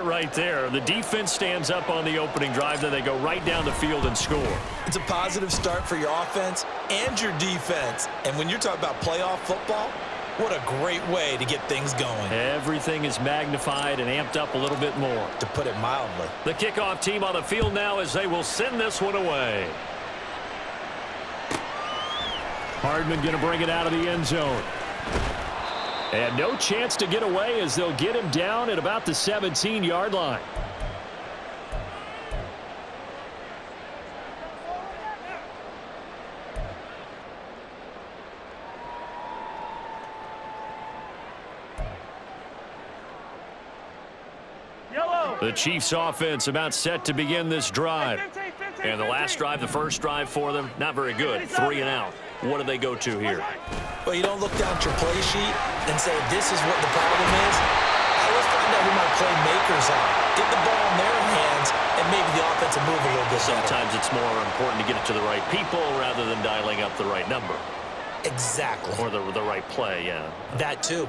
start right there. The defense stands up on the opening drive, then they go right down the field and score. It's a positive start for your offense and your defense. And when you're talking about playoff football, what a great way to get things going. Everything is magnified and amped up a little bit more, to put it mildly. The kickoff team on the field now as they will send this one away. Hardman going to bring it out of the end zone. And no chance to get away as they'll get him down at about the 17-yard line. The Chiefs offense about set to begin this drive. And the last drive, the first drive for them, not very good. 3 and out. What do they go to here? Well, you don't look down at your play sheet and say, this is what the problem is. Let's find out who my playmakers are. Get the ball in their hands, and maybe the offense will move a little bit better. Sometimes it's more important to get it to the right people rather than dialing up the right number. Exactly. Or the right play, yeah. That too.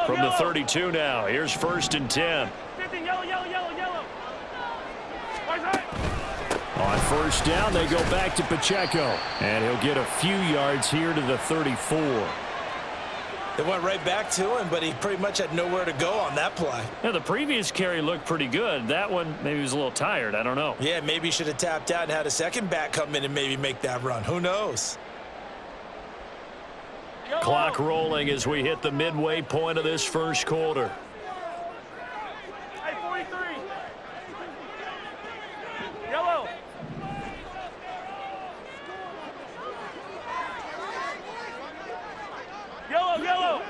From the 32 now, here's 1st and 10. 15, yellow. On 1st down, they go back to Pacheco. And he'll get a few yards here to the 34. They went right back to him, but he pretty much had nowhere to go on that play. Now, the previous carry looked pretty good. That one, maybe he was a little tired. I don't know. Yeah, maybe he should have tapped out and had a second back come in and maybe make that run. Who knows? Clock rolling as we hit the midway point of this first quarter. Hey, 43. Yellow. Yellow.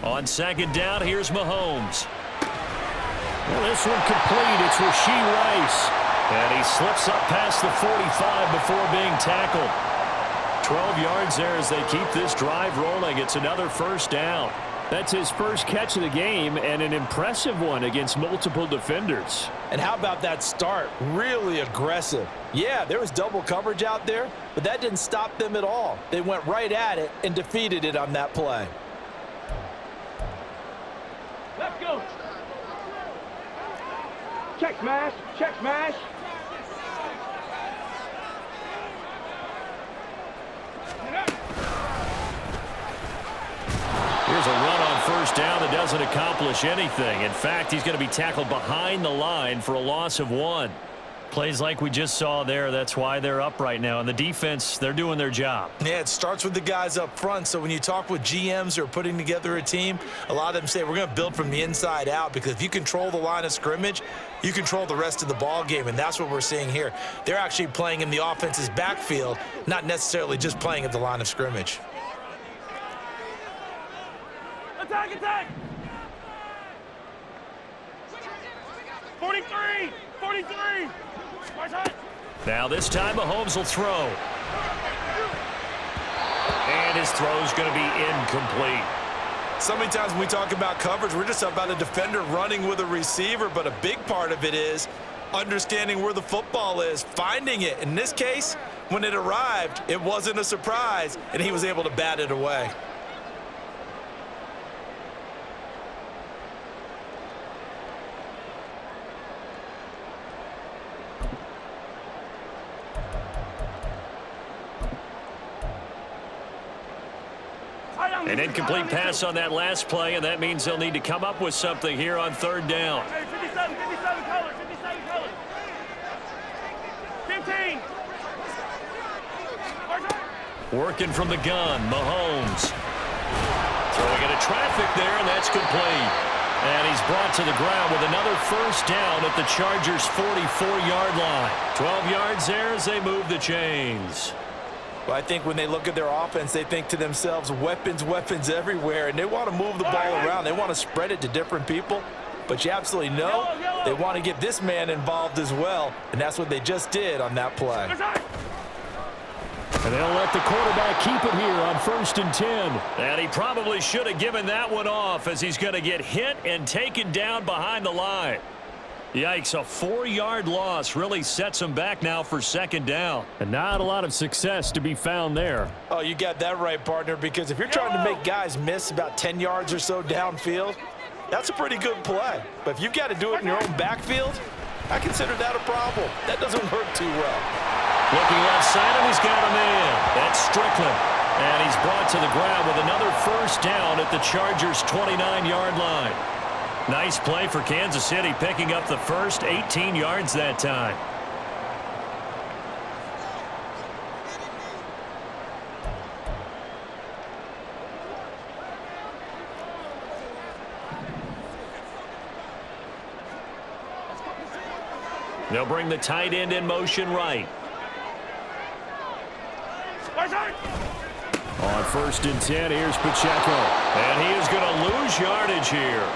On 2nd down, here's Mahomes. Well, this one complete. It's Rashee Rice. And he slips up past the 45 before being tackled. 12 yards there as they keep this drive rolling. It's another 1st down. That's his first catch of the game and an impressive one against multiple defenders. And how about that start? Really aggressive. Yeah, there was double coverage out there, but that didn't stop them at all. They went right at it and defeated it on that play. Let's go. Check smash. Here's a run on 1st down that doesn't accomplish anything. In fact, he's going to be tackled behind the line for a loss of 1. Plays like we just saw there, that's why they're up right now. And the defense, they're doing their job. Yeah, it starts with the guys up front. So when you talk with GMs who are putting together a team, a lot of them say we're going to build from the inside out, because if you control the line of scrimmage, you control the rest of the ball game, and that's what we're seeing here. They're actually playing in the offense's backfield, not necessarily just playing at the line of scrimmage. Attack. 43. Now this time Mahomes will throw. And his throw's going to be incomplete. So many times when we talk about coverage, we're just about a defender running with a receiver, but a big part of it is understanding where the football is, finding it. In this case, when it arrived, it wasn't a surprise, and he was able to bat it away. An incomplete pass on that last play, and that means they'll need to come up with something here on 3rd down. Hey, 57 color. 15. Working from the gun, Mahomes. Throwing into traffic there, and that's complete. And he's brought to the ground with another 1st down at the Chargers' 44-yard line. 12 yards there as they move the chains. Well, I think when they look at their offense, they think to themselves, weapons everywhere, and they want to move the ball around. They want to spread it to different people, but you absolutely know they want to get this man involved as well, and that's what they just did on that play. And they'll let the quarterback keep it here on 1st and 10. And he probably should have given that one off as he's going to get hit and taken down behind the line. Yikes, a 4-yard loss really sets him back now for 2nd down. And not a lot of success to be found there. Oh, you got that right, partner, because if you're trying to make guys miss about 10 yards or so downfield, that's a pretty good play. But if you've got to do it in your own backfield, I consider that a problem. That doesn't work too well. Looking left side, and he's got a man. That's Strickland. And he's brought to the ground with another 1st down at the Chargers' 29-yard line. Nice play for Kansas City, picking up the first 18 yards that time. They'll bring the tight end in motion right. On 1st and 10, here's Pacheco. And he is going to lose yardage here.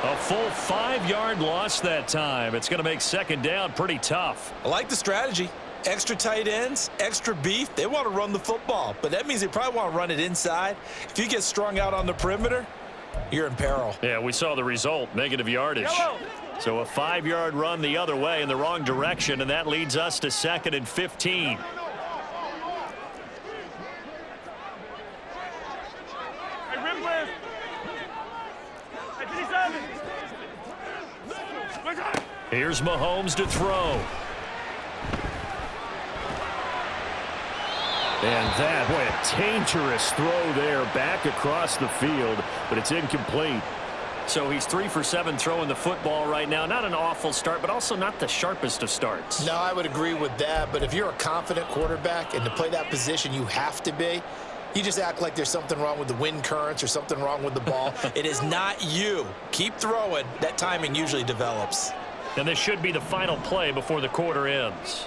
A full 5-yard loss that time. It's going to make 2nd down pretty tough. I like the strategy. Extra tight ends, extra beef. They want to run the football, but that means they probably want to run it inside. If you get strung out on the perimeter, you're in peril. Yeah, we saw the result, negative yardage. So a 5-yard run the other way in the wrong direction, and that leads us to 2nd and 15. Here's Mahomes to throw. And that, boy, a dangerous throw there back across the field, but it's incomplete. So he's 3 for 7 throwing the football right now. Not an awful start, but also not the sharpest of starts. No, I would agree with that, but if you're a confident quarterback and to play that position you have to be, you just act like there's something wrong with the wind currents or something wrong with the ball. It is not you. Keep throwing. That timing usually develops. And this should be the final play before the quarter ends.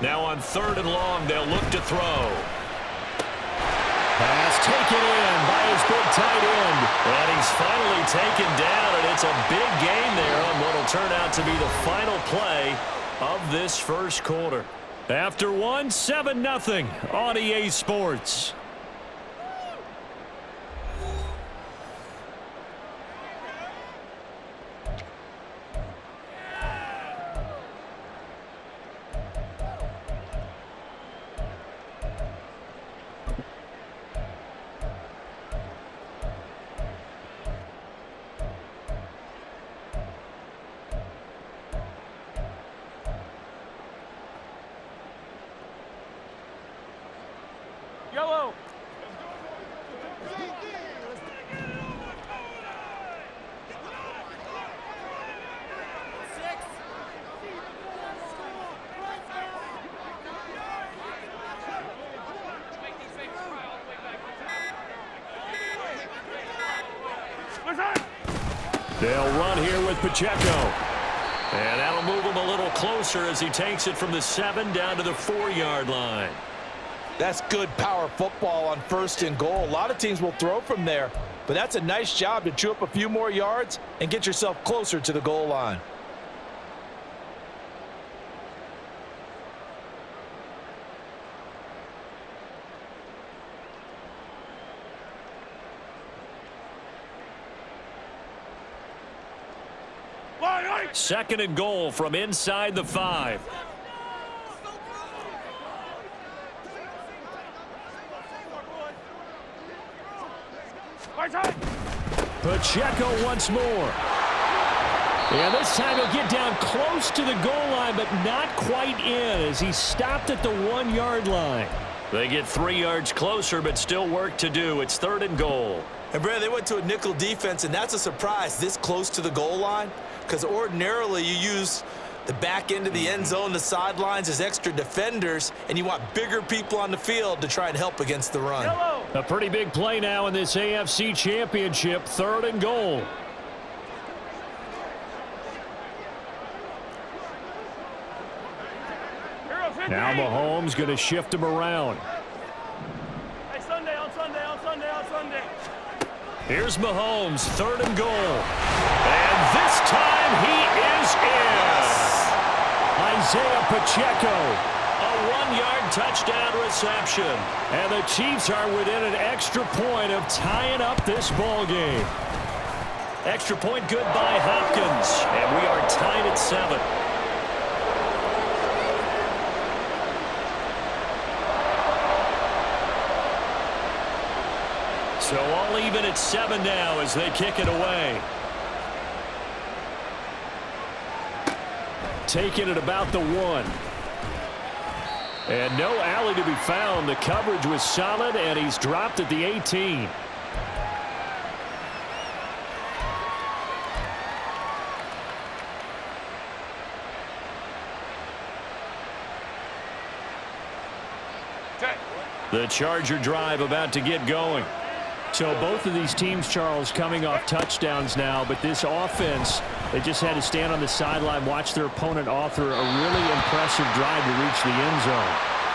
Now on 3rd and long, they'll look to throw. Pass taken in by his big tight end. And he's finally taken down, and it's a big gain there on what will turn out to be the final play of this 1st quarter. After 7-0 on EA Sports. Yellow. They'll run here with Pacheco. And that'll move him a little closer as he takes it from the 7 down to the 4-yard line. That's good power football on 1st and goal. A lot of teams will throw from there, but that's a nice job to chew up a few more yards and get yourself closer to the goal line. Second and goal from inside the 5. Pacheco once more. And this time he'll get down close to the goal line, but not quite in as he stopped at the 1-yard line. They get 3 yards closer, but still work to do. It's 3rd and goal. And, Brad, they went to a nickel defense, and that's a surprise this close to the goal line, because ordinarily you use the back end of the end zone, the sidelines as extra defenders, and you want bigger people on the field to try and help against the run. A pretty big play now in this AFC Championship, 3rd and goal. Now Mahomes going to shift him around. Hey, Sunday, on Sunday, on Sunday, on Sunday. Here's Mahomes, 3rd and goal. And this time he is in. Isaiah Pacheco, a 1-yard touchdown reception. And the Chiefs are within an extra point of tying up this ball game. Extra point good by Hopkins. And we are tied at 7. So all even at 7 now as they kick it away. Taking it about the 1. And no alley to be found. The coverage was solid, and he's dropped at the 18. The Charger drive about to get going. So both of these teams, Charles, coming off touchdowns now, but this offense, they just had to stand on the sideline, watch their opponent author a really impressive drive to reach the end zone.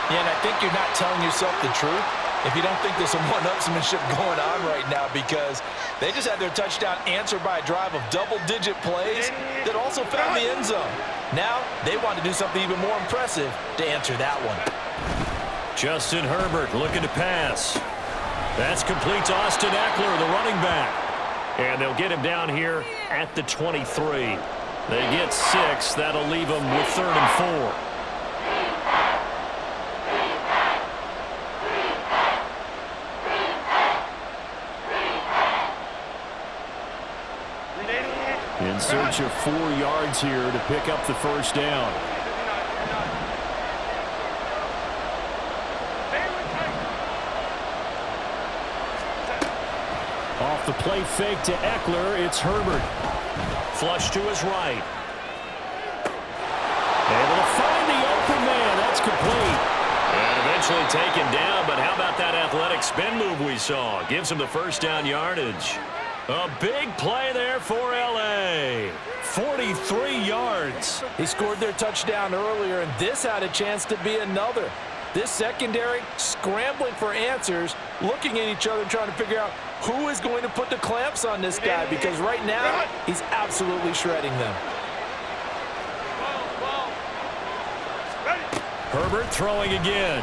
Yeah, and I think you're not telling yourself the truth if you don't think there's some one-upsmanship going on right now, because they just had their touchdown answered by a drive of double-digit plays that also found the end zone. Now they want to do something even more impressive to answer that one. Justin Herbert looking to pass. That's complete to Austin Eckler, the running back. And they'll get him down here at the 23. They get 6. That'll leave them with 3rd and 4. In search of 4 yards here to pick up the first down. Off the play fake to Eckler, it's Herbert. Flush to his right. Able to find the open man. That's complete. And eventually taken down, but how about that athletic spin move we saw? Gives him the first down yardage. A big play there for L.A. 43 yards. He scored their touchdown earlier, and this had a chance to be another. This secondary scrambling for answers, looking at each other, trying to figure out who is going to put the clamps on this guy, because right now he's absolutely shredding them. Herbert throwing again.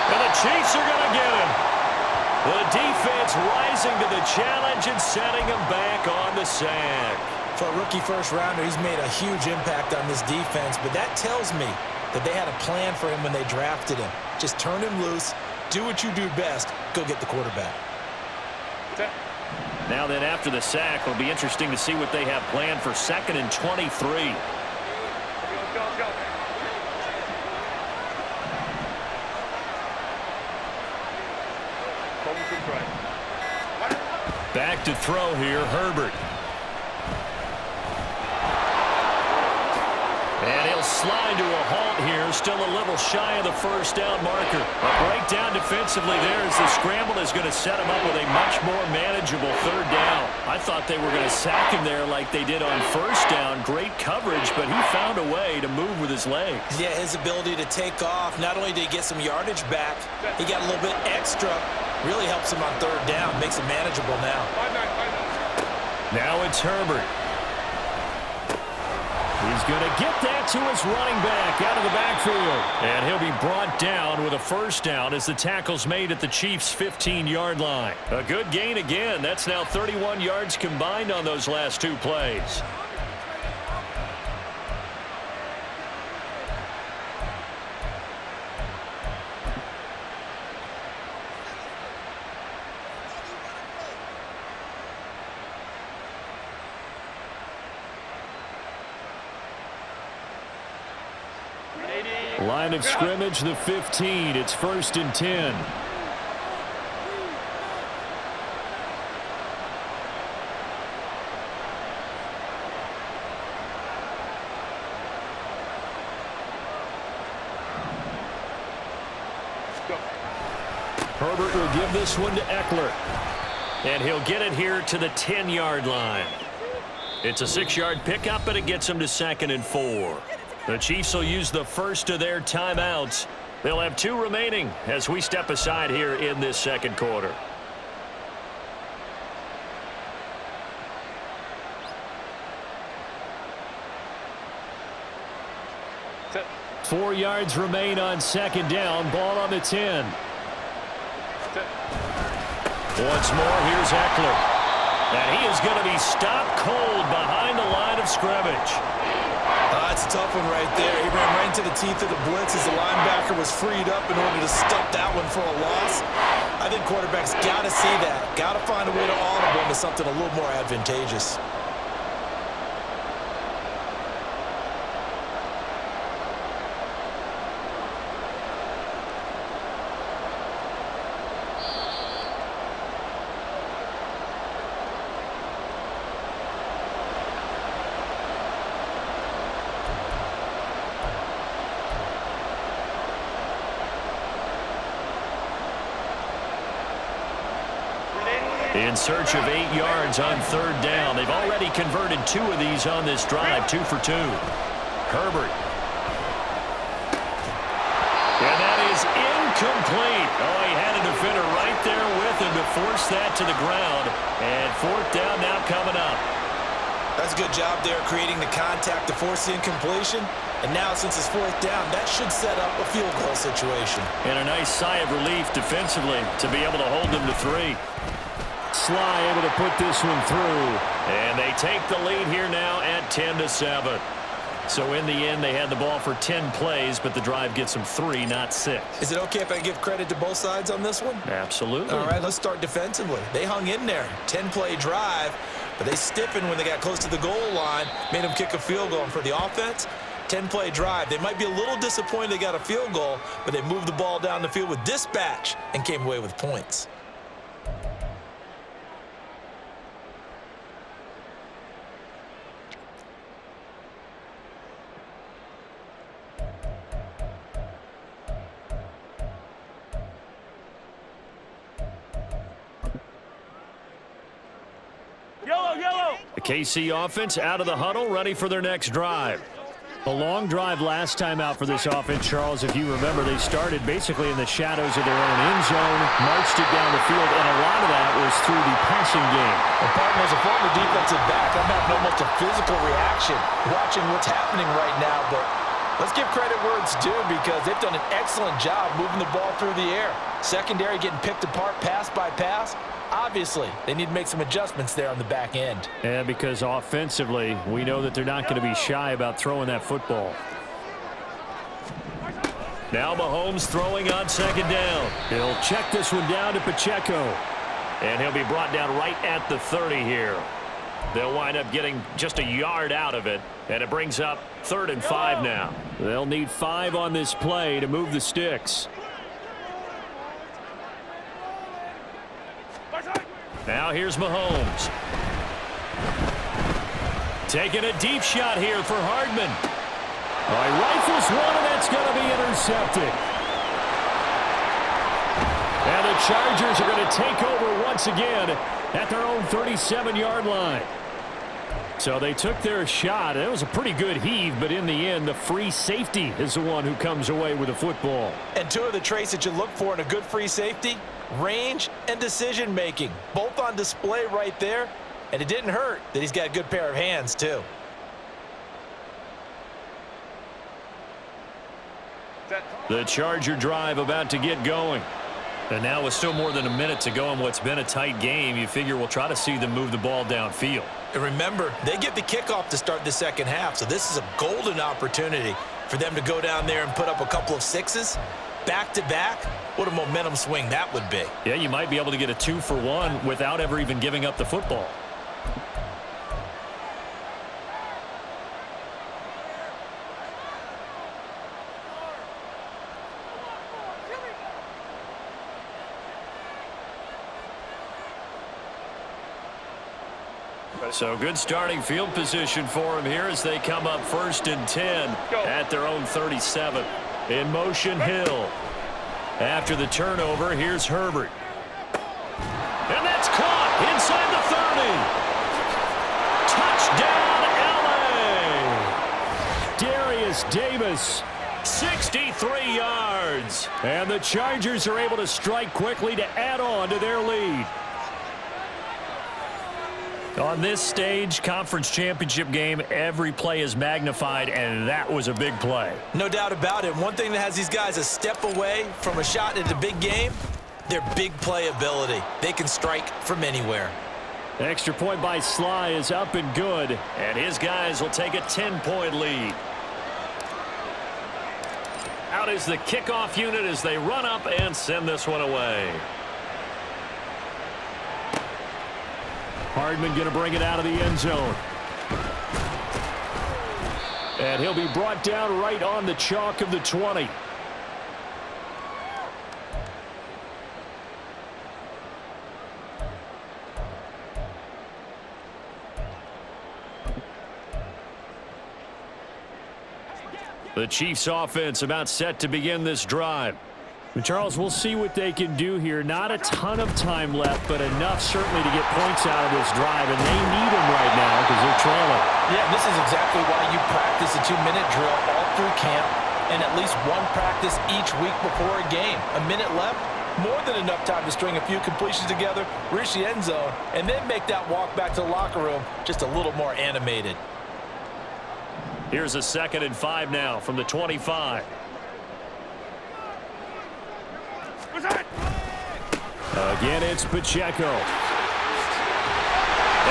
And the Chiefs are going to get him. The defense rising to the challenge and setting him back on the sack. For a rookie first-rounder, he's made a huge impact on this defense, but that tells me that they had a plan for him when they drafted him. Just turn him loose, do what you do best, go get the quarterback. Now then, after the sack, it'll be interesting to see what they have planned for 2nd and 23. Back to throw here, Herbert. And he'll slide to a halt here, still a little shy of the first down marker. A breakdown defensively there as the scramble is going to set him up with a much more manageable 3rd down. I thought they were going to sack him there like they did on 1st down. Great coverage, but he found a way to move with his legs. Yeah, his ability to take off. Not only did he get some yardage back, he got a little bit extra. Really helps him on 3rd down, makes it manageable now. Now it's Herbert. He's going to get that to his running back out of the backfield. And he'll be brought down with a first down as the tackle's made at the Chiefs' 15-yard line. A good gain again. That's now 31 yards combined on those last 2 plays. Line of scrimmage, the 15. It's 1st and 10. Herbert will give this one to Eckler. And he'll get it here to the 10-yard line. It's a 6-yard pickup, but it gets him to 2nd and 4. The Chiefs will use the first of their timeouts. They'll have 2 remaining as we step aside here in this 2nd quarter. 4 yards remain on second down. Ball on the 10. Once more, here's Eckler. And he is going to be stopped cold behind the line of scrimmage. That's a tough one right there. He ran right into the teeth of the blitz as the linebacker was freed up in order to stop that one for a loss. I think quarterbacks got to see that. Got to find a way to audible into something a little more advantageous. In search of 8 yards on third down. They've already converted 2 of these on this drive, 2 for 2. Herbert. And that is incomplete. Oh, he had a defender right there with him to force that to the ground. And fourth down now coming up. That's a good job there creating the contact to force the incompletion. And now since it's fourth down, that should set up a field goal situation. And a nice sigh of relief defensively to be able to hold them to 3. Sly able to put this one through. And they take the lead here now at 10-7. So in the end, they had the ball for 10 plays, but the drive gets them 3, not 6. Is it okay if I give credit to both sides on this one? Absolutely. All right, let's start defensively. They hung in there. 10-play drive, but they stiffened when they got close to the goal line, made them kick a field goal. And for the offense, 10-play drive. They might be a little disappointed they got a field goal, but they moved the ball down the field with dispatch and came away with points. The KC offense out of the huddle, ready for their next drive. A long drive last time out for this offense, Charles. If you remember, they started basically in the shadows of their own end zone, marched it down the field, and a lot of that was through the passing game. Well, partner, as a former defensive back, I'm having almost a physical reaction watching what's happening right now, but let's give credit where it's due because they've done an excellent job moving the ball through the air. Secondary getting picked apart pass by pass. Obviously, they need to make some adjustments there on the back end. Yeah, because offensively, we know that they're not going to be shy about throwing that football. Now Mahomes throwing on second down. He'll check this one down to Pacheco. And he'll be brought down right at the 30 here. They'll wind up getting just a yard out of it. And it brings up 3rd and 5 now. They'll need 5 on this play to move the sticks. Now here's Mahomes. Taking a deep shot here for Hardman. He rifles one, and that's going to be intercepted. And the Chargers are going to take over once again at their own 37-yard line. So they took their shot. It was a pretty good heave, but in the end, the free safety is the one who comes away with the football. And 2 of the traits that you look for in a good free safety, range and decision-making, both on display right there. And it didn't hurt that he's got a good pair of hands, too. The Charger drive about to get going. And now with still more than a minute to go in what's been a tight game, you figure we'll try to see them move the ball downfield. And remember, they get the kickoff to start the second half, so this is a golden opportunity for them to go down there and put up a couple of 6s. Back-to-back, what a momentum swing that would be. Yeah, you might be able to get a 2-for-1 without ever even giving up the football. So good starting field position for him here as they come up 1st and 10 at their own 37. In motion, Hill. After the turnover, here's Herbert. And that's caught inside the 30. Touchdown, LA. Darius Davis, 63 yards. And the Chargers are able to strike quickly to add on to their lead. On this stage, conference championship game, every play is magnified, and that was a big play. No doubt about it. One thing that has these guys a step away from a shot at the big game, their big play ability. They can strike from anywhere. Extra point by Sly is up and good, and his guys will take a 10-point lead. Out is the kickoff unit as they run up and send this one away. Hardman going to bring it out of the end zone. And he'll be brought down right on the chalk of the 20. The Chiefs offense about set to begin this drive. And Charles, we'll see what they can do here. Not a ton of time left, but enough certainly to get points out of this drive, and they need them right now because they're trailing. Yeah, this is exactly why you practice a 2-minute drill all through camp and at least one practice each week before a game. A minute left, more than enough time to string a few completions together, reach the end zone, and then make that walk back to the locker room just a little more animated. Here's a 2nd and 5 now from the 25. Again, it's Pacheco. And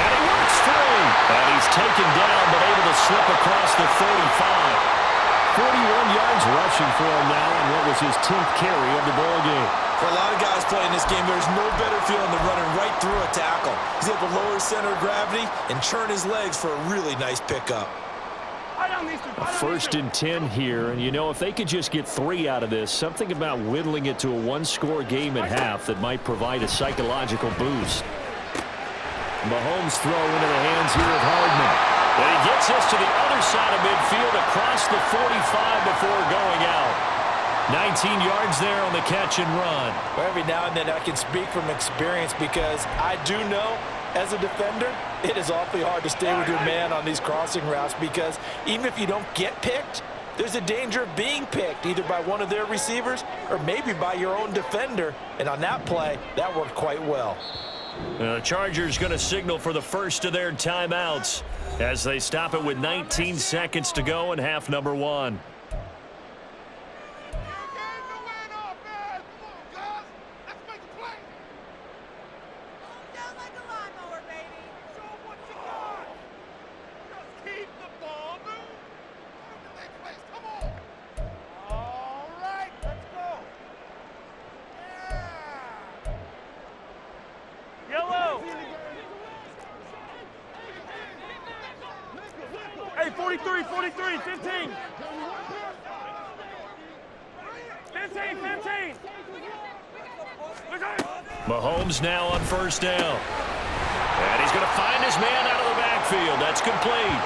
he works through. And he's taken down, but able to slip across the 35. 41 yards rushing for him now on what was his 10th carry of the ball game. For a lot of guys playing this game, there's no better feeling than running right through a tackle. He's able to lower his center of gravity and churn his legs for a really nice pickup. A 1st and 10 here, and you know, if they could just get 3 out of this, something about whittling it to a one-score game at half that might provide a psychological boost. Mahomes throw into the hands here of Hardman. And he gets this to the other side of midfield across the 45 before going out. 19 yards there on the catch and run. Well, every now and then I can speak from experience because I do know as a defender, it is awfully hard to stay with your man on these crossing routes because even if you don't get picked, there's a danger of being picked either by one of their receivers or maybe by your own defender. And on that play, that worked quite well. The Chargers going to signal for the first of their timeouts as they stop it with 19 seconds to go in half number 1. Hey, 43, 43, 15. 15. Mahomes now on 1st down. And he's going to find his man out of the backfield. That's complete.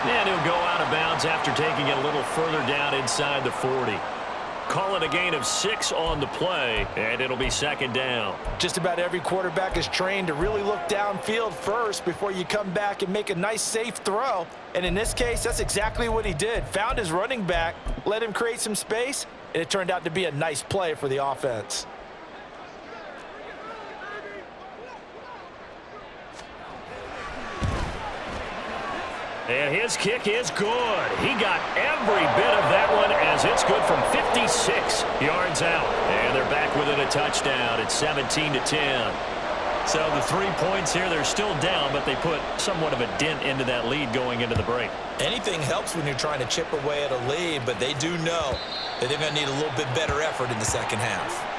And he'll go out of bounds after taking it a little further down inside the 40. Call it a gain of 6 on the play, and it'll be 2nd down. Just about every quarterback is trained to really look downfield first before you come back and make a nice, safe throw. And in this case, that's exactly what he did. Found his running back, let him create some space, and it turned out to be a nice play for the offense. And his kick is good. He got every bit of that one as it's good from 56 yards out. And they're back within a touchdown. It's 17-10. So the 3 points here, they're still down, but they put somewhat of a dent into that lead going into the break. Anything helps when you're trying to chip away at a lead, but they do know that they're going to need a little bit better effort in the second half.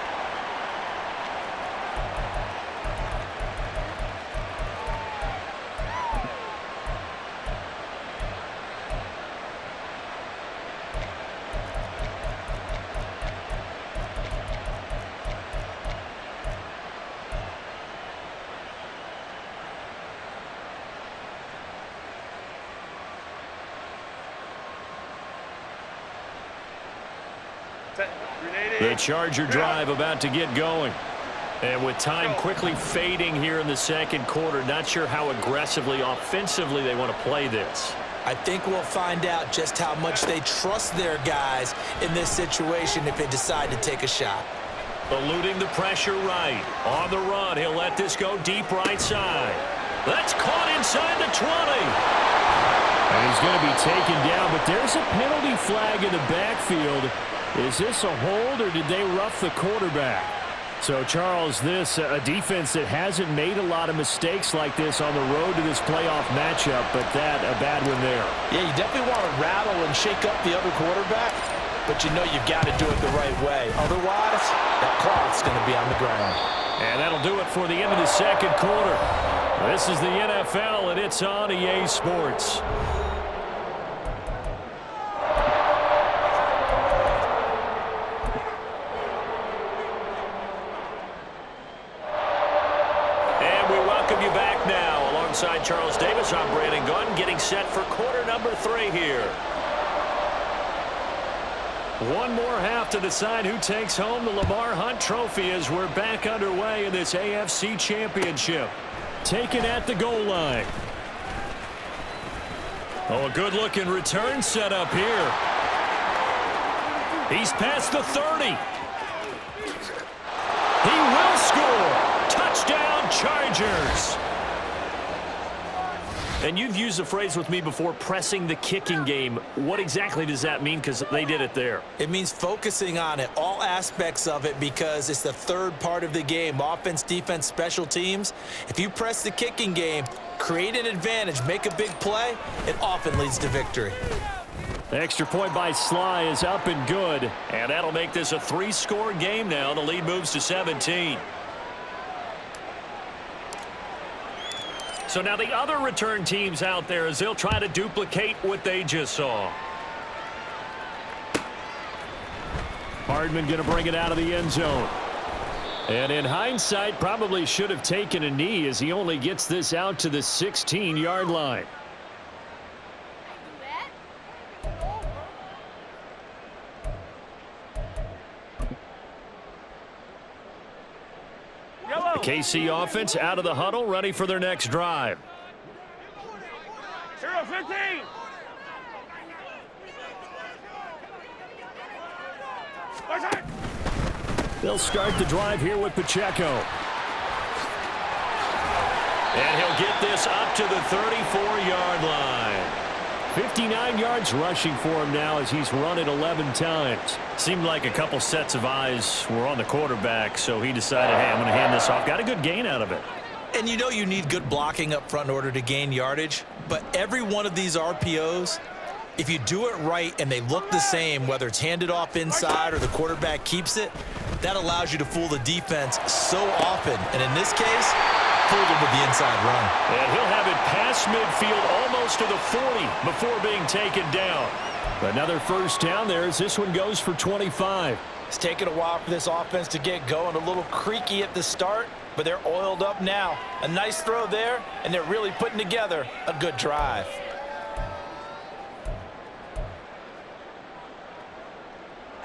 The Charger drive about to get going. And with time quickly fading here in the second quarter, not sure how aggressively, offensively they want to play this. I think we'll find out just how much they trust their guys in this situation if they decide to take a shot. Eluding the pressure right. On the run, he'll let this go deep right side. That's caught inside the 20. And he's going to be taken down, but there's a penalty flag in the backfield. Is this a hold, or did they rough the quarterback? So, Charles, this a defense that hasn't made a lot of mistakes like this on the road to this playoff matchup, but that a bad one there. Yeah, you definitely want to rattle and shake up the other quarterback, but you know you've got to do it the right way. Otherwise, that clock's going to be on the ground. And that'll do it for the end of the second quarter. This is the NFL, and it's on EA Sports. Alongside Charles Davis, I'm Brandon Gunn, getting set for quarter number 3 here. One more half to decide who takes home the Lamar Hunt Trophy as we're back underway in this AFC Championship. Taken at the goal line. Oh, a good-looking return set up here. He's past the 30. He will score. Touchdown, Chargers. And you've used the phrase with me before, pressing the kicking game. What exactly does that mean? Because they did it there. It means focusing on it, all aspects of it, because it's the third part of the game. Offense, defense, special teams. If you press the kicking game, create an advantage, make a big play, it often leads to victory. The extra point by Sly is up and good. And that'll make this a 3-score game now. The lead moves to 17. So now the other return teams out there as they'll try to duplicate what they just saw. Hardman going to bring it out of the end zone. And in hindsight, probably should have taken a knee as he only gets this out to the 16-yard line. The KC offense out of the huddle, ready for their next drive. 0-15. They'll start the drive here with Pacheco. And he'll get this up to the 34-yard line. 59 yards rushing for him now as he's run it 11 times. Seemed like a couple sets of eyes were on the quarterback, so he decided, hey, I'm going to hand this off. Got a good gain out of it. And you know you need good blocking up front in order to gain yardage, but every one of these RPOs, if you do it right and they look the same, whether it's handed off inside or the quarterback keeps it, that allows you to fool the defense so often. And in this case, fooled him with the inside run. And he'll have it past midfield almost to the 40 before being taken down. Another first down there as this one goes for 25. It's taken a while for this offense to get going. A little creaky at the start, but they're oiled up now. A nice throw there, and they're really putting together a good drive.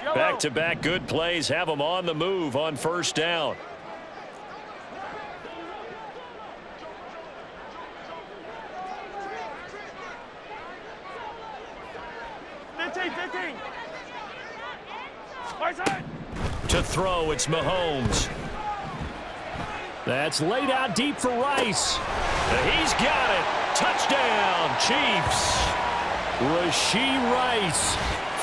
Back-to-back good plays have them on the move on first down. To throw, it's Mahomes. That's laid out deep for Rice. He's got it. Touchdown, Chiefs. Rashee Rice,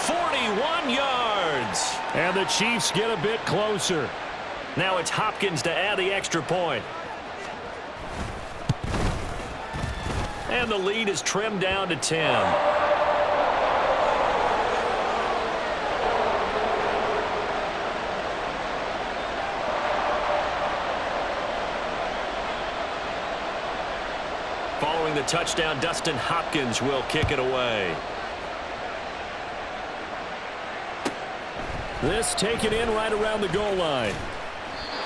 41 yards. And the Chiefs get a bit closer. Now it's Hopkins to add the extra point. And the lead is trimmed down to 10. Following the touchdown, Dustin Hopkins will kick it away. This taken in right around the goal line.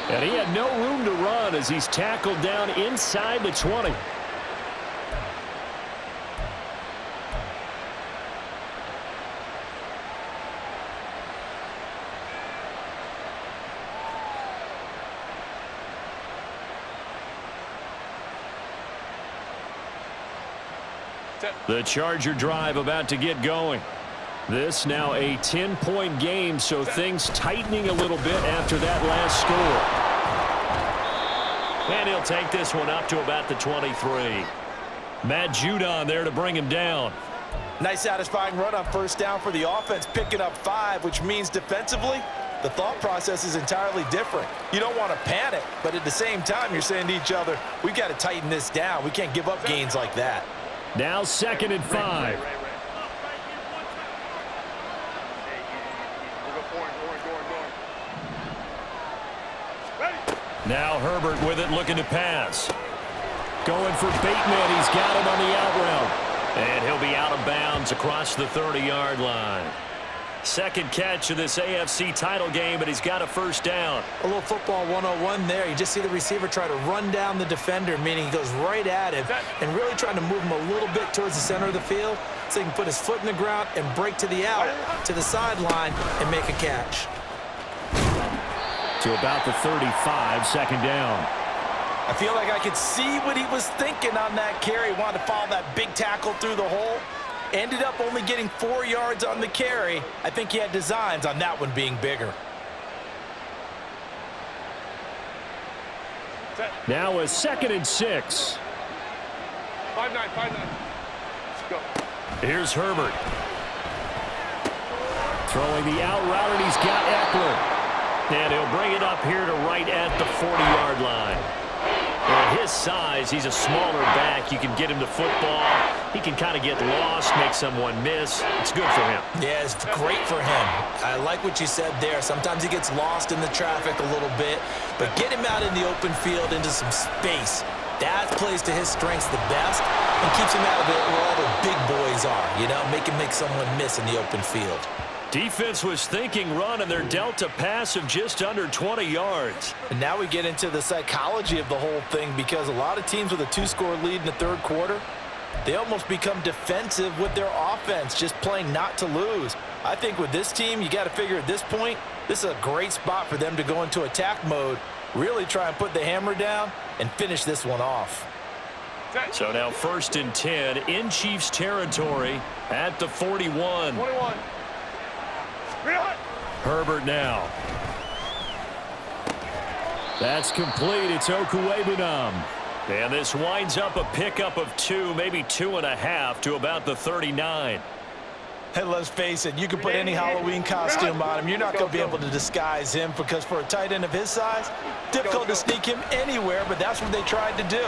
And he had no room to run as he's tackled down inside the 20. The Charger drive about to get going. This now a 10-point game, so things tightening a little bit after that last score. And he'll take this one up to about the 23. Matt Judon there to bring him down. Nice satisfying run on first down for the offense, picking up 5, which means defensively, the thought process is entirely different. You don't want to panic, but at the same time, you're saying to each other, we've got to tighten this down. We can't give up gains like that. Now 2nd and 5. Now Herbert with it, looking to pass. Going for Bateman. He's got him on the out route. And he'll be out of bounds across the 30-yard line. Second catch of this AFC title game, but he's got a first down. A little football 101 there. You just see the receiver try to run down the defender, meaning he goes right at him and really trying to move him a little bit towards the center of the field so he can put his foot in the ground and break to the out, to the sideline, and make a catch. To about the 35, second down. I feel like I could see what he was thinking on that carry. Wanted to follow that big tackle through the hole. Ended up only getting 4 yards on the carry. I think he had designs on that one being bigger. Now a 2nd and 6. 5-9, 5-9. Let's go. Here's Herbert. Throwing the out route, and he's got Eckler. And he'll bring it up here to right at the 40-yard line. At his size, he's a smaller back. You can get him to football. He can kind of get lost, make someone miss. It's good for him. Yeah, it's great for him. I like what you said there. Sometimes he gets lost in the traffic a little bit, but get him out in the open field into some space. That plays to his strengths the best and keeps him out of it where all the big boys are, you know, make someone miss in the open field. Defense was thinking run, and they're dealt a pass of just under 20 yards. And now we get into the psychology of the whole thing, because a lot of teams with a 2-score lead in the third quarter, they almost become defensive with their offense, just playing not to lose. I think with this team, you got to figure at this point, this is a great spot for them to go into attack mode, really try and put the hammer down and finish this one off. So now 1st and 10 in Chiefs territory at the 41. 21. Herbert now. That's complete. It's Okuwebunam. And this winds up a pickup of 2, maybe 2.5 to about the 39. Hey, let's face it, you can put any Halloween costume on him. You're not going to be able to disguise him, because for a tight end of his size, difficult to sneak him anywhere, but that's what they tried to do.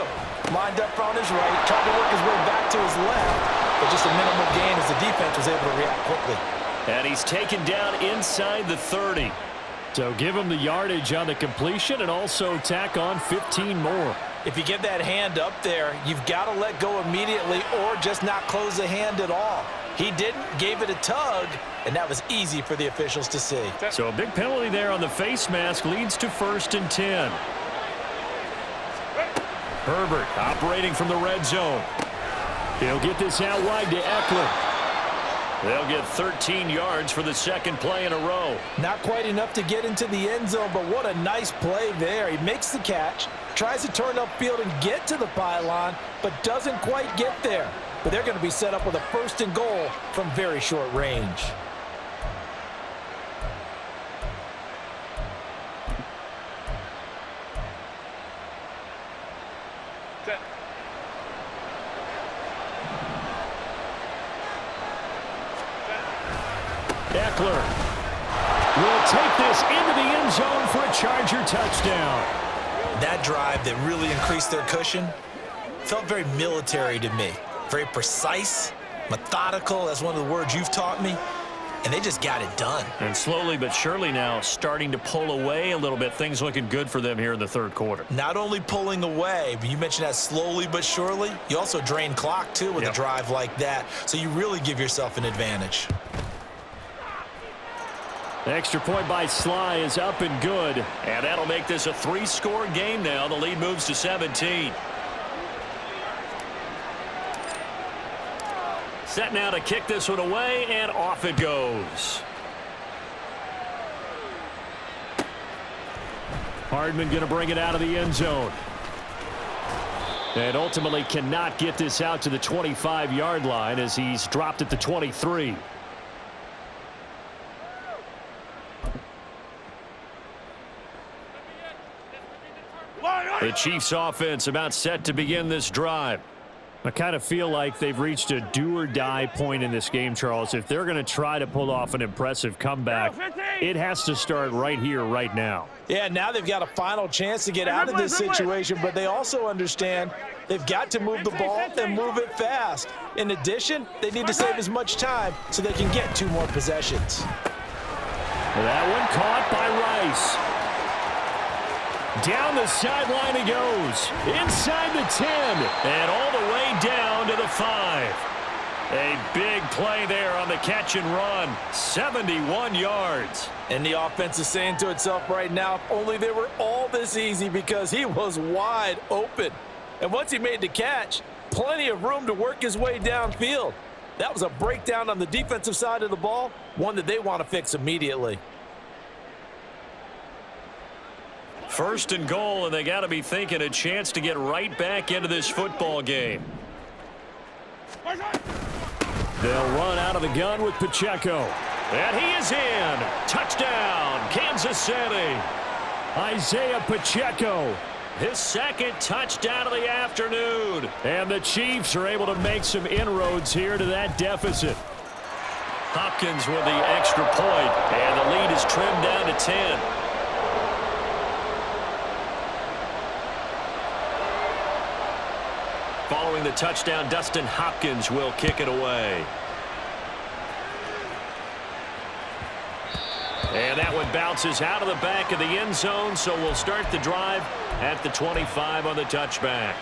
Lined up on his right, tried to work his way back to his left, but just a minimal gain as the defense was able to react quickly. And he's taken down inside the 30. So give him the yardage on the completion and also tack on 15 more. If you get that hand up there, you've got to let go immediately or just not close the hand at all. He didn't, gave it a tug, and that was easy for the officials to see. So a big penalty there on the face mask leads to 1st and 10. Herbert operating from the red zone. He'll get this out wide to Eckler. They'll get 13 yards for the second play in a row. Not quite enough to get into the end zone, but what a nice play there. He makes the catch, tries to turn upfield and get to the pylon, but doesn't quite get there. But they're going to be set up with a 1st and goal from very short range. Eckler will take this into the end zone for a Charger touchdown. That drive that really increased their cushion felt very military to me. Very precise, methodical. That's one of the words you've taught me. And they just got it done. And slowly but surely now starting to pull away a little bit. Things looking good for them here in the third quarter. Not only pulling away, but you mentioned that slowly but surely. You also drain clock, too, with a drive like that. So you really give yourself an advantage. The extra point by Sly is up and good. And that'll make this a 3-score game now. The lead moves to 17. Set now to kick this one away, and off it goes. Hardman going to bring it out of the end zone. And ultimately cannot get this out to the 25-yard line as he's dropped at the 23. Line up! The Chiefs offense about set to begin this drive. I kind of feel like they've reached a do-or-die point in this game, Charles. If they're going to try to pull off an impressive comeback, it has to start right here, right now. Yeah, now they've got a final chance to get out of this situation, but they also understand they've got to move the ball and move it fast. In addition, they need to save as much time so they can get 2 more possessions. That one caught by Rice. Down the sideline he goes. Inside the 10. And all the way down to the 5. A big play there on the catch and run. 71 yards. And the offense is saying to itself right now, if only they were all this easy, because he was wide open. And once he made the catch, plenty of room to work his way downfield. That was a breakdown on the defensive side of the ball, one that they want to fix immediately. First and goal, and they got to be thinking a chance to get right back into this football game. They'll run out of the gun with Pacheco. And he is in. Touchdown, Kansas City. Isaiah Pacheco. His second touchdown of the afternoon. And the Chiefs are able to make some inroads here to that deficit. Hopkins with the extra point, and the lead is trimmed down to 10. Following the touchdown, Dustin Hopkins will kick it away. And that one bounces out of the back of the end zone, so we'll start the drive at the 25 on the touchback.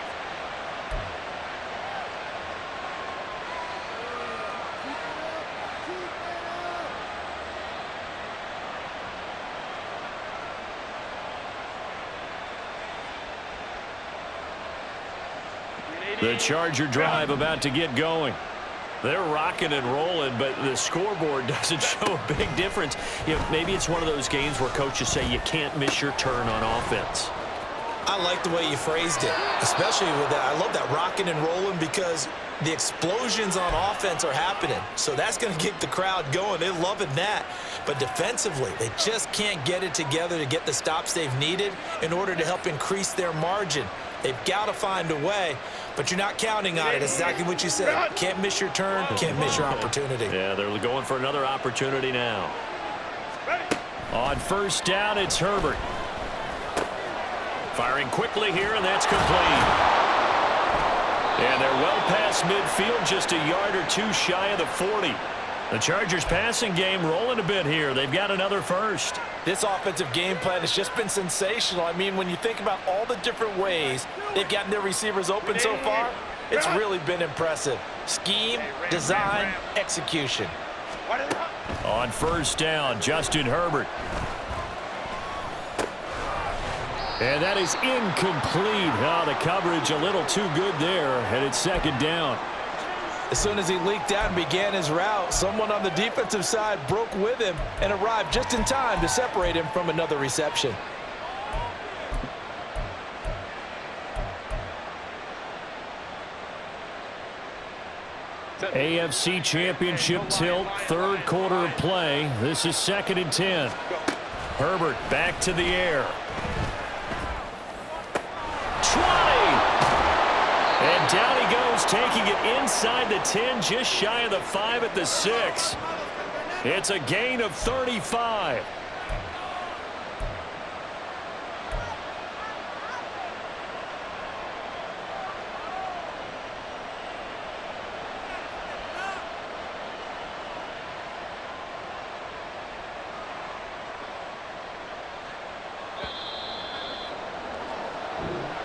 The Charger drive about to get going. They're rocking and rolling, but the scoreboard doesn't show a big difference. You know, maybe it's one of those games where coaches say you can't miss your turn on offense. I like the way you phrased it, especially with that. I love that rocking and rolling, because the explosions on offense are happening. So that's going to get the crowd going. They're loving that. But defensively, they just can't get it together to get the stops they've needed in order to help increase their margin. They've got to find a way, but you're not counting on it. That's exactly what you said. Can't miss your turn, can't miss your opportunity. Yeah, they're going for another opportunity now. On first down, it's Herbert. Firing quickly here, and that's complete. And they're well past midfield, just a yard or two shy of the 40. The Chargers passing game rolling a bit here. They've got another first. This offensive game plan has just been sensational. I mean, when you think about all the different ways they've gotten their receivers open so far, it's really been impressive. Scheme, design, execution. On first down, Justin Herbert. And that is incomplete. Oh, the coverage a little too good there, and it's second down. As soon as he leaked out and began his route, someone on the defensive side broke with him and arrived just in time to separate him from another reception. AFC Championship tilt, third quarter of play. This is 2nd and 10. Herbert back to the air. 20! And down he goes, taking it inside the 10, just shy of the 5 at the 6. It's a gain of 35.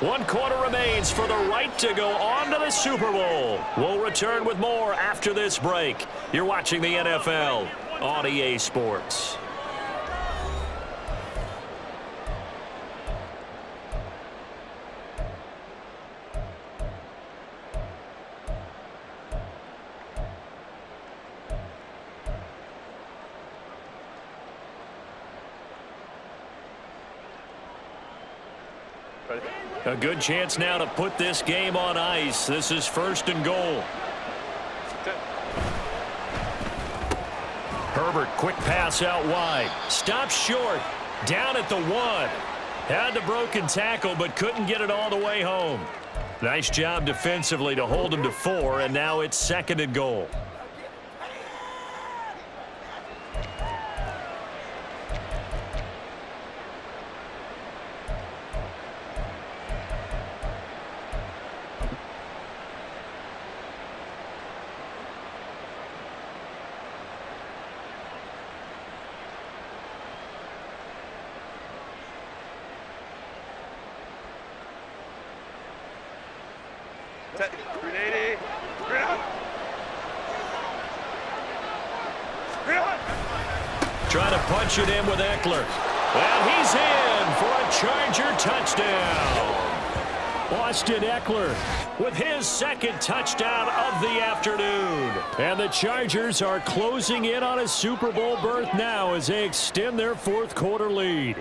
One quarter remains for the right to go on to the Super Bowl. We'll return with more after this break. You're watching the NFL on EA Sports. A good chance now to put this game on ice. This is 1st and goal. Herbert, quick pass out wide. Stops short. Down at the 1. Had the broken tackle, but couldn't get it all the way home. Nice job defensively to hold him to 4, and now it's 2nd and goal. Set. 380. Straight up. Straight up. Trying to punch it in with Eckler. And he's in for a Charger touchdown. Austin Eckler with his 2nd touchdown of the afternoon. And the Chargers are closing in on a Super Bowl berth now as they extend their 4th quarter lead.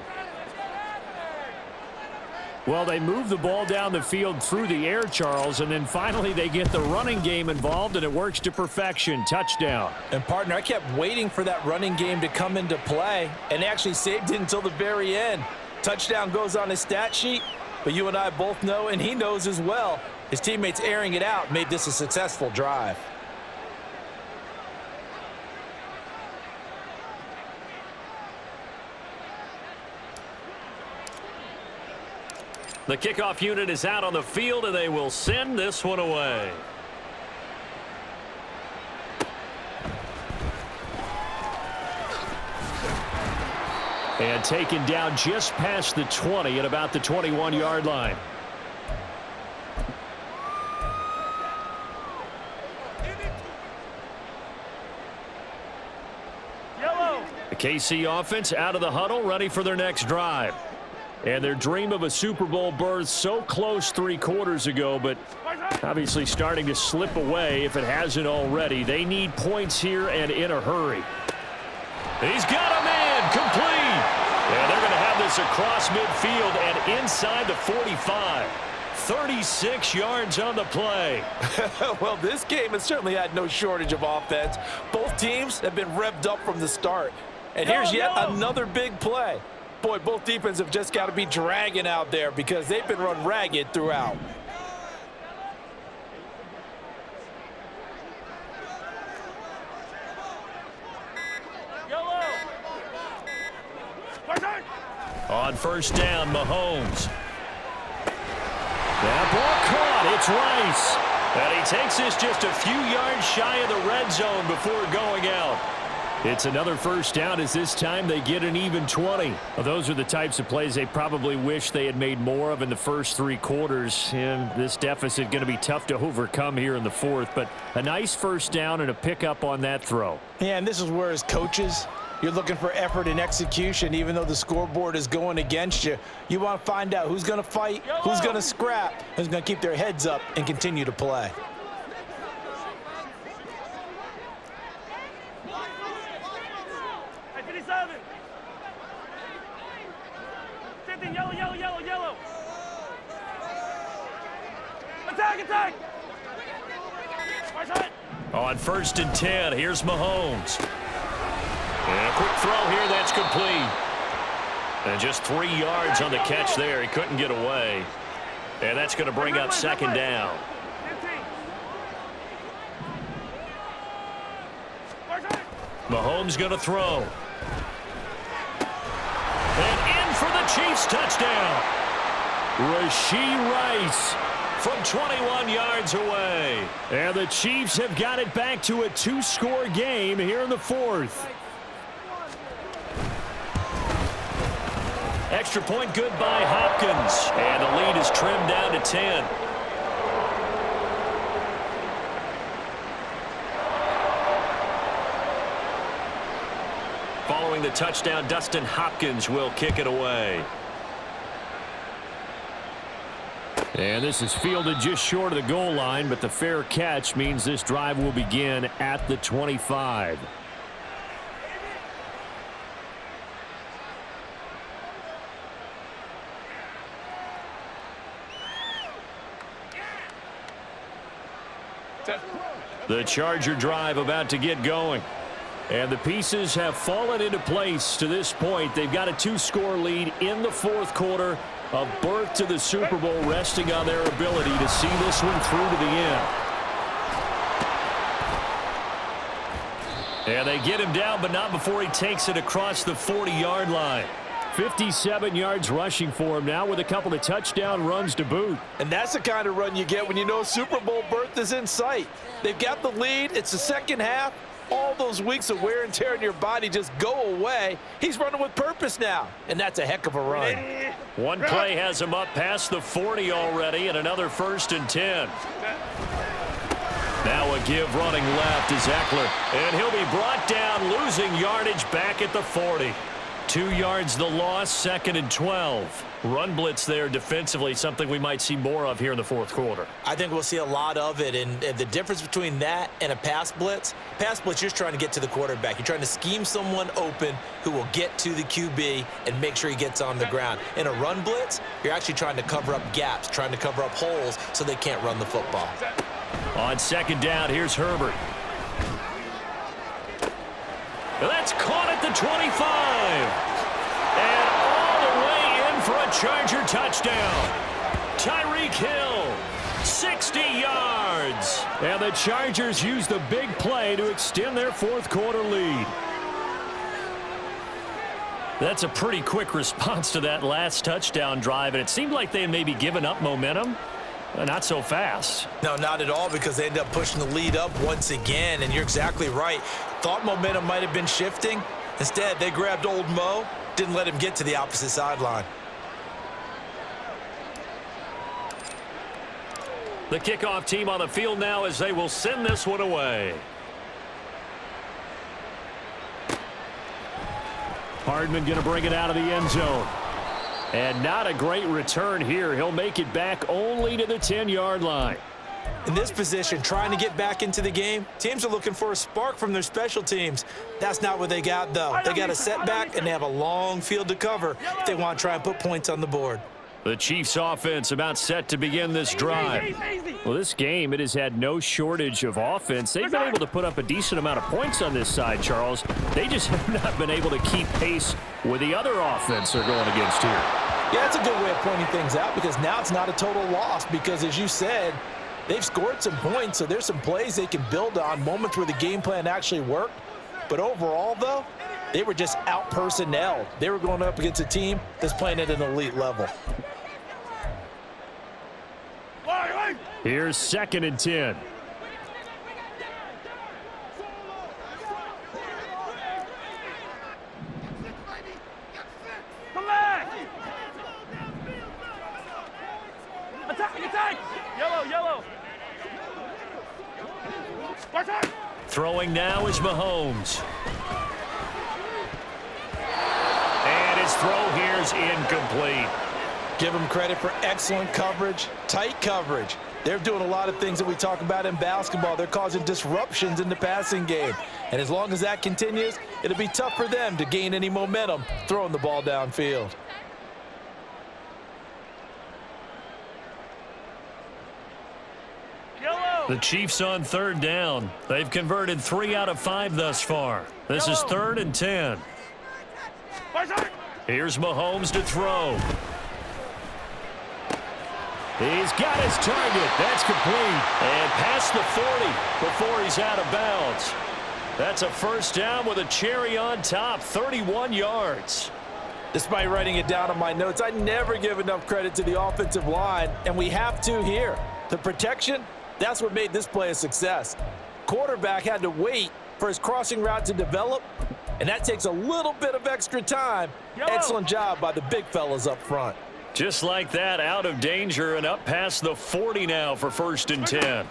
Well, they move the ball down the field through the air, Charles, and then finally they get the running game involved, and it works to perfection. Touchdown. And, partner, I kept waiting for that running game to come into play, and they actually saved it until the very end. Touchdown goes on his stat sheet, but you and I both know, and he knows as well, his teammates airing it out made this a successful drive. The kickoff unit is out on the field, and they will send this one away. And taken down just past the 20 at about the 21-yard line. The KC offense out of the huddle, ready for their next drive. And their dream of a Super Bowl berth so close 3 quarters ago, but obviously starting to slip away if it hasn't already. They need points here and in a hurry. He's got him in, complete. And they're going to have this across midfield and inside the 45. 36 yards on the play. Well, this game has certainly had no shortage of offense. Both teams have been revved up from the start. And here's yet another big play. Boy, both defenses have just got to be dragging out there because they've been run ragged throughout. On 1st down, Mahomes. That ball caught. It's Rice. And he takes this just a few yards shy of the red zone before going out. It's another 1st down as this time they get an even 20. Well, those are the types of plays they probably wish they had made more of in the first 3 quarters. And this deficit going to be tough to overcome here in the 4th. But a nice 1st down and a pickup on that throw. Yeah, and this is where as coaches, you're looking for effort and execution. Even though the scoreboard is going against you, you want to find out who's going to fight, who's going to scrap, who's going to keep their heads up and continue to play. Yellow. Attack. On 1st and 10, here's Mahomes. And a quick throw here, that's complete. And just 3 yards on the catch there. He couldn't get away. And that's going to bring up 2nd down. Mahomes going to throw. And in for the Chiefs touchdown. Rashee Rice from 21 yards away. And the Chiefs have got it back to a 2-score game here in the 4th. Extra point good by Hopkins. And the lead is trimmed down to 10. Following the touchdown, Dustin Hopkins will kick it away. And this is fielded just short of the goal line, but the fair catch means this drive will begin at the 25. The Charger drive about to get going. And the pieces have fallen into place to this point. They've got a 2-score lead in the fourth quarter. A berth to the Super Bowl resting on their ability to see this one through to the end. And they get him down, but not before he takes it across the 40-yard line. 57 yards rushing for him now with a couple of touchdown runs to boot. And that's the kind of run you get when you know Super Bowl berth is in sight. They've got the lead. It's the second half. All those weeks of wear and tear in your body just go away. He's running with purpose now, and that's a heck of a run. One play has him up past the 40 already, and another 1st and 10. Now a give running left to Eckler, and he'll be brought down, losing yardage back at the 40. 2 yards the loss, 2nd and 12. Run blitz there defensively, something we might see more of here in the fourth quarter. I think we'll see a lot of it, and the difference between that and a pass blitz, you're just trying to get to the quarterback. You're trying to scheme someone open who will get to the QB and make sure he gets on the ground. In a run blitz, you're actually trying to cover up gaps, trying to cover up holes so they can't run the football. On 2nd down, here's Herbert. That's caught at the 25. And all the way in for a Charger touchdown. Tyreek Hill, 60 yards. And the Chargers use the big play to extend their fourth quarter lead. That's a pretty quick response to that last touchdown drive, and it seemed like they had maybe given up momentum. Not so fast. No, not at all, because they end up pushing the lead up once again, and you're exactly right. Thought momentum might have been shifting. Instead, they grabbed old Mo, didn't let him get to the opposite sideline. The kickoff team on the field now as they will send this one away. Hardman going to bring it out of the end zone. And not a great return here. He'll make it back only to the 10-yard line. In this position, trying to get back into the game, teams are looking for a spark from their special teams. That's not what they got, though. They got a setback, and they have a long field to cover if they want to try and put points on the board. The Chiefs offense about set to begin this drive. Well, this game, it has had no shortage of offense. They've been able to put up a decent amount of points on this side, Charles. They just have not been able to keep pace with the other offense they're going against here. Yeah, that's a good way of pointing things out, because now it's not a total loss, because as you said, they've scored some points, so there's some plays they can build on, moments where the game plan actually worked. But overall, though, they were just out-personnelled. They were going up against a team that's playing at an elite level. Here's 2nd and 10. Come back! Attack! Yellow! Throwing now is Mahomes. And his throw here is incomplete. Give them credit for excellent coverage, tight coverage. They're doing a lot of things that we talk about in basketball. They're causing disruptions in the passing game. And as long as that continues, it'll be tough for them to gain any momentum throwing the ball downfield. The Chiefs on 3rd down. They've converted 3 out of 5 thus far. This is 3rd and 10. Here's Mahomes to throw. He's got his target. That's complete. And past the 40 before he's out of bounds. That's a 1st down with a cherry on top, 31 yards. Despite writing it down on my notes, I never give enough credit to the offensive line, and we have to here. The protection, that's what made this play a success. Quarterback had to wait for his crossing route to develop, and that takes a little bit of extra time. Excellent job by the big fellas up front. Just like that, out of danger and up past the 40 now for 1st and 10.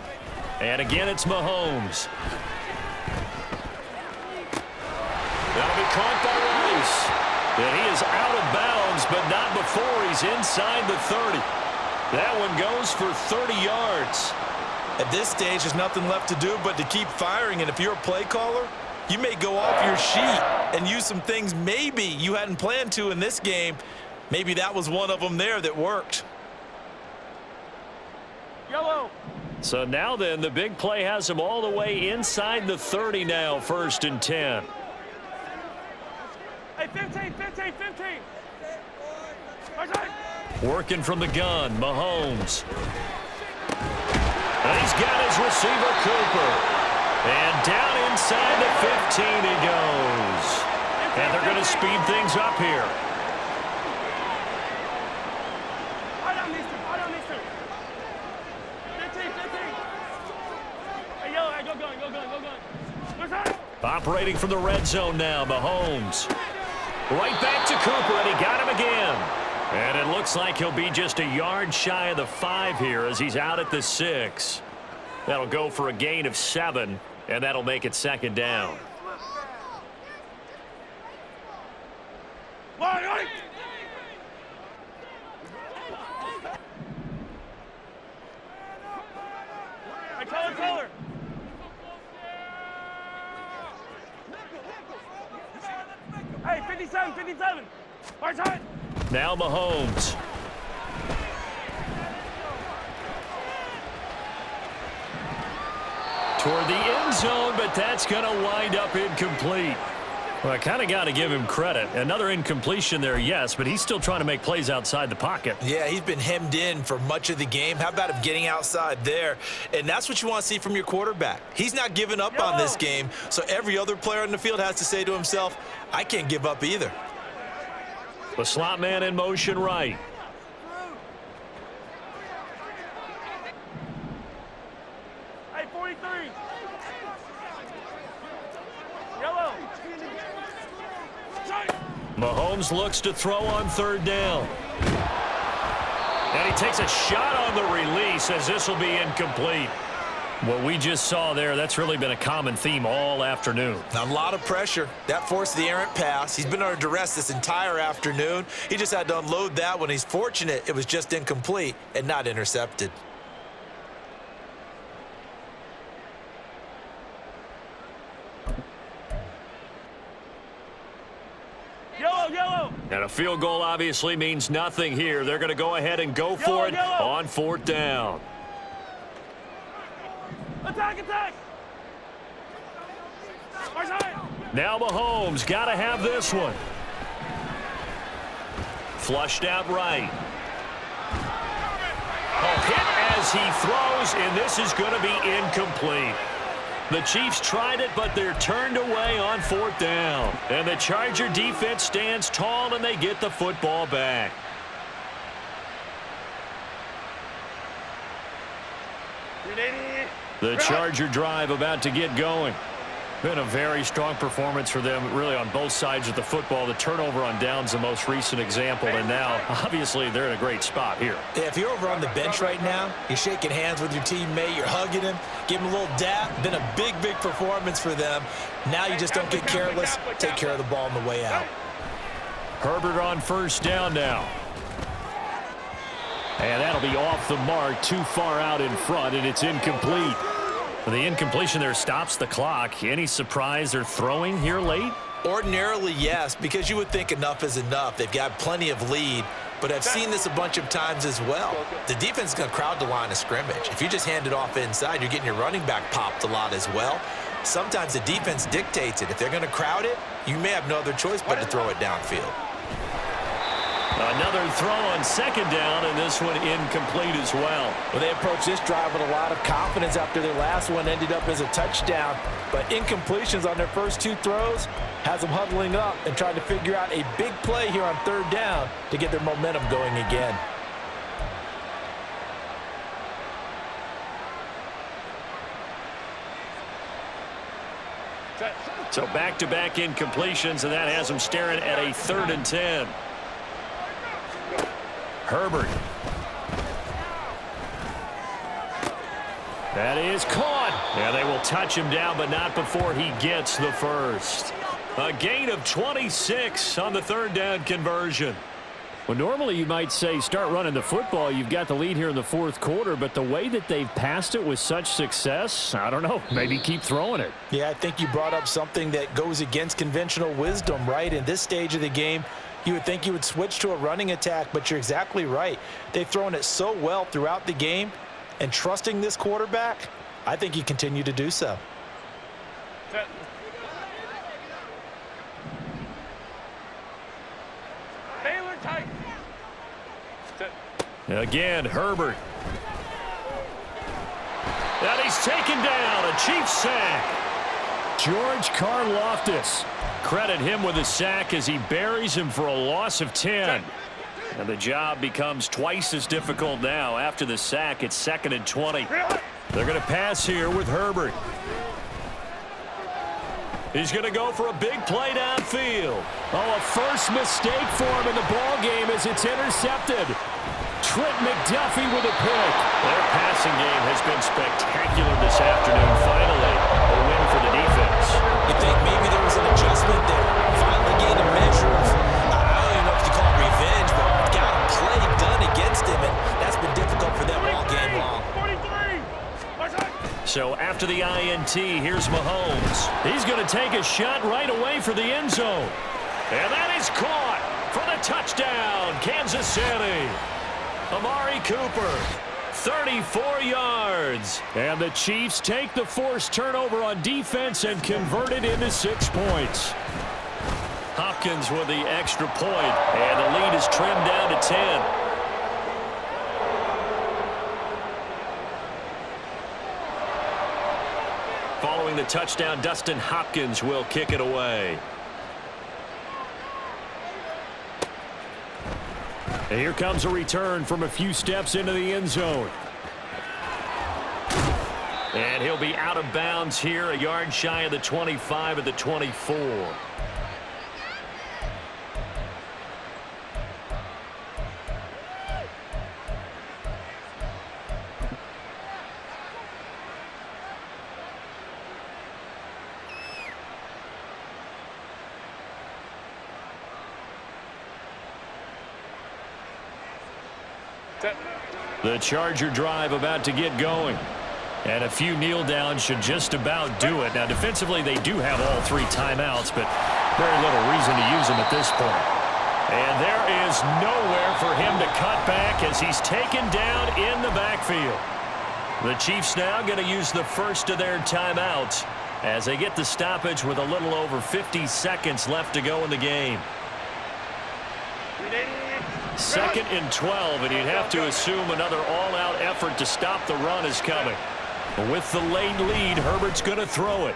And again, it's Mahomes. That'll be caught by Rice. And he is out of bounds, but not before he's inside the 30. That one goes for 30 yards. At this stage, there's nothing left to do but to keep firing. And if you're a play caller, you may go off your sheet and use some things maybe you hadn't planned to in this game. Maybe that was one of them there that worked. Yellow! So now then, the big play has him all the way inside the 30 now, 1st and 10. Hey, 15. Working from the gun, Mahomes. And he's got his receiver, Cooper. And down inside the 15 he goes. And they're going to speed things up here. Operating from the red zone now, Mahomes. Right back to Cooper, and he got him again. And it looks like he'll be just a yard shy of the 5 here as he's out at the 6. That'll go for a gain of 7, and that'll make it 2nd down. Color. Hey, 57. Hard side. Now Mahomes. Toward the end zone, but that's going to wind up incomplete. Well, I kind of got to give him credit. Another incompletion there, yes, but he's still trying to make plays outside the pocket. Yeah, he's been hemmed in for much of the game. How about him getting outside there? And that's what you want to see from your quarterback. He's not giving up on this game, so every other player on the field has to say to himself, I can't give up either. The slot man in motion right. Hey, 43. Yellow. Mahomes looks to throw on 3rd down. And he takes a shot on the release as this will be incomplete. What we just saw there, that's really been a common theme all afternoon. A lot of pressure. That forced the errant pass. He's been under duress this entire afternoon. He just had to unload that one. He's fortunate it was just incomplete and not intercepted. Yellow. And a field goal obviously means nothing here. They're going to go ahead and go for it on 4th down. Attack. Now Mahomes got to have this one. Flushed out right. Hit as he throws, and this is going to be incomplete. The Chiefs tried it, but they're turned away on 4th down. And the Charger defense stands tall, and they get the football back. The Charger drive about to get going. Been a very strong performance for them, really, on both sides of the football. The turnover on downs, the most recent example, and now, obviously, they're in a great spot here. Yeah, if you're over on the bench right now, you're shaking hands with your teammate, you're hugging him, give him a little dap. Been a big performance for them. Now you just don't get careless. Take care of the ball on the way out. Herbert on 1st down now. And that'll be off the mark, too far out in front, and it's incomplete. The incompletion there stops the clock. Any surprise they're throwing here late? Ordinarily, yes, because you would think enough is enough. They've got plenty of lead, but I've seen this a bunch of times as well. The defense is going to crowd the line of scrimmage. If you just hand it off inside, you're getting your running back popped a lot as well. Sometimes the defense dictates it. If they're going to crowd it, you may have no other choice but to throw it downfield. Another throw on 2nd down, and this one incomplete as well. Well, they approached this drive with a lot of confidence after their last one ended up as a touchdown. But incompletions on their first 2 throws has them huddling up and trying to figure out a big play here on 3rd down to get their momentum going again. So back-to-back incompletions, and that has them staring at a 3rd and 10. Herbert. That is caught. Yeah, they will touch him down, but not before he gets the first. A gain of 26 on the 3rd down conversion. Well, normally you might say start running the football. You've got the lead here in the 4th quarter, but the way that they've passed it with such success, I don't know, maybe keep throwing it. Yeah, I think you brought up something that goes against conventional wisdom, right? In this stage of the game, you would think you would switch to a running attack, but you're exactly right. They've thrown it so well throughout the game. and trusting this quarterback, I think he continued to do so. Set. Baylor tight. Set. Again, Herbert. And he's taken down. A Chiefs sack. George Karlaftis. Credit him with a sack as he buries him for a loss of 10. And the job becomes twice as difficult now. After the sack, it's 2nd and 20. They're going to pass here with Herbert. He's going to go for a big play downfield. Oh, a first mistake for him in the ball game as it's intercepted. Trent McDuffie with a pick. Their passing game has been spectacular this afternoon. Finally, a win for the defense. You think maybe there was an adjustment there? Finally gained a measure of, I don't even know if you call it revenge, but got a play done against him, and that's been difficult for them all game long. 43. So after the INT, here's Mahomes. He's going to take a shot right away for the end zone. And that is caught for the touchdown, Kansas City. Amari Cooper, 34 yards. And the Chiefs take the forced turnover on defense and convert it into 6 points. Hopkins with the extra point, and the lead is trimmed down to 10. Following the touchdown, Dustin Hopkins will kick it away. And here comes a return from a few steps into the end zone. And he'll be out of bounds here, a yard shy of the 25 at the 24. The Charger drive about to get going. And a few kneel downs should just about do it. Now, defensively, they do have all 3 timeouts, but very little reason to use them at this point. And there is nowhere for him to cut back as he's taken down in the backfield. The Chiefs now going to use the first of their timeouts as they get the stoppage with a little over 50 seconds left to go in the game. 2nd and 12, and you'd have to assume another all-out effort to stop the run is coming. With the late lead, Herbert's going to throw it.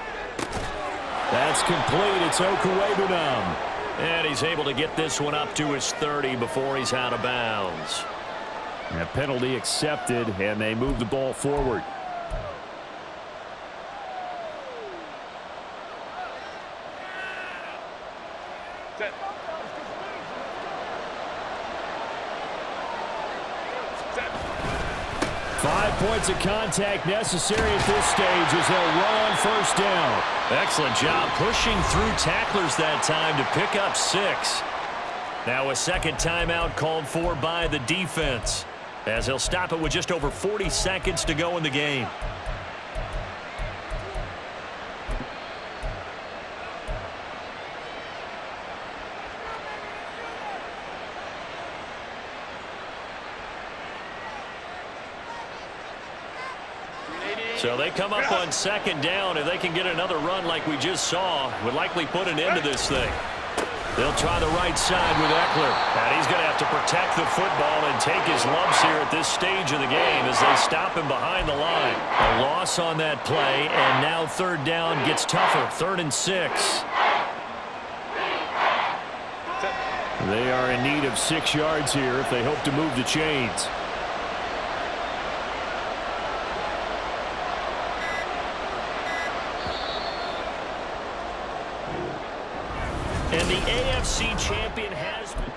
That's complete. It's Okuwebunam. And he's able to get this one up to his 30 before he's out of bounds. A penalty accepted, and they move the ball forward. Set. 5 points of contact necessary at this stage as they'll run on first down. Excellent job pushing through tacklers that time to pick up 6. Now a second timeout called for by the defense as they'll stop it with just over 40 seconds to go in the game. So they come up on second down. If they can get another run like we just saw, would likely put an end to this thing. They'll try the right side with Eckler. And he's going to have to protect the football and take his lumps here at this stage of the game as they stop him behind the line. A loss on that play, and now third down gets tougher. 3rd and 6. They are in need of 6 yards here if they hope to move the chains. And the AFC champion has been...